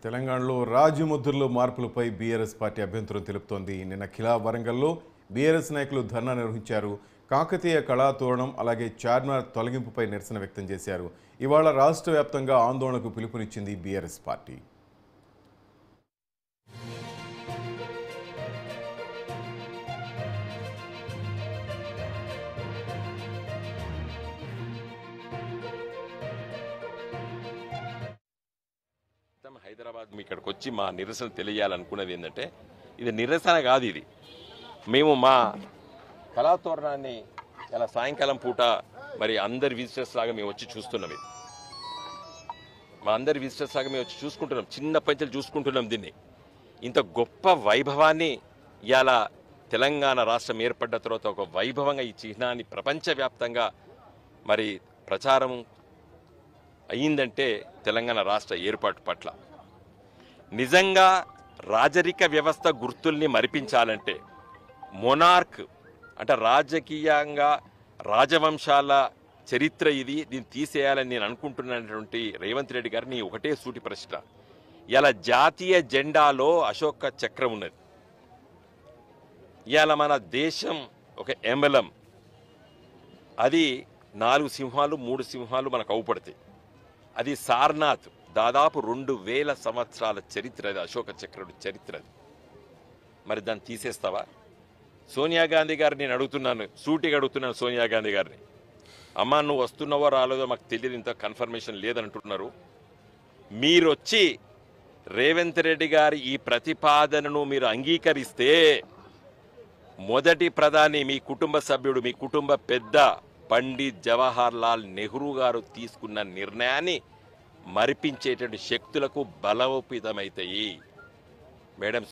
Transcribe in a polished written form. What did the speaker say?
తెలంగాణలో రాజముద్రలో మార్పులపై BRS party అభ్యంతరం తెలుపుతోంది. నిన్న ఖిలా వరంగల్లో బీఆర్ఎస్ నాయకులు ధర్నా నిర్వహించారు. కాకతీయ కళాతోరణం అలాగే చార్మినార్ తొలగింపుపై నిరసన వ్యక్తం చేశారు. ఇవాళ రాష్ట్ర వ్యాప్తంగా ఆందోళనకు పిలుపునిచ్చింది బీఆర్ఎస్ పార్టీ. హైదరాబాద్ మీ ఇక్కడికి వచ్చి మా నిరసన తెలియాలనుకున్నది ఏంటంటే ఇది నిరసన కాదు, ఇది మేము మా కళాతోరణాన్ని ఇలా సాయంకాలం పూట మరి అందరి విజిటర్స్ లాగా మేము వచ్చి చూస్తున్నాం. ఇది మా అందరి విజిటర్స్ లాగా మేము వచ్చి చూసుకుంటున్నాం, చిన్న పంచలు చూసుకుంటున్నాం. దీన్ని ఇంత గొప్ప వైభవాన్ని ఇవాళ తెలంగాణ రాష్ట్రం ఏర్పడ్డ తర్వాత ఒక వైభవంగా ఈ చిహ్నాన్ని ప్రపంచవ్యాప్తంగా మరి ప్రచారం అయ్యిందంటే తెలంగాణ రాష్ట్ర ఏర్పాటు పట్ల. నిజంగా రాజరిక వ్యవస్థ గుర్తుల్ని మరిపించాలంటే మొనార్క్ అంటే రాజకీయంగా రాజవంశాల చరిత్ర ఇది, దీన్ని తీసేయాలని నేను అనుకుంటున్నటువంటి రేవంత్ రెడ్డి గారిని ఒకటే సూటి ప్రశ్న. ఇలా జాతీయ జెండాలో అశోక చక్రం ఉన్నది. ఇవాళ మన దేశం ఒక ఎంబలం, అది 4 సింహాలు 3 సింహాలు మనకు అవుపడతాయి. అది సార్నాథ్, దాదాపు 2000 సంవత్సరాల చరిత్ర, అది అశోక చక్రుడి చరిత్ర. అది మరి దాన్ని తీసేస్తావా? సోనియా గాంధీ గారిని నేను అడుగుతున్నాను, సూటిగా అడుగుతున్నాను సోనియా గాంధీ గారిని, అమ్మ నువ్వు వస్తున్నావో రాలేదో మాకు తెలియదు, ఇంత కన్ఫర్మేషన్ లేదంటున్నారు. మీరు వచ్చి రేవంత్ రెడ్డి గారి ఈ ప్రతిపాదనను మీరు అంగీకరిస్తే మొదటి ప్రధాని మీ కుటుంబ సభ్యుడు, మీ కుటుంబ పెద్ద పండిత్ జవహర్ లాల్ నెహ్రూ గారు తీసుకున్న నిర్ణయాన్ని మరిపించేటువంటి శక్తులకు బలోపేతమవుతాయి. మేడం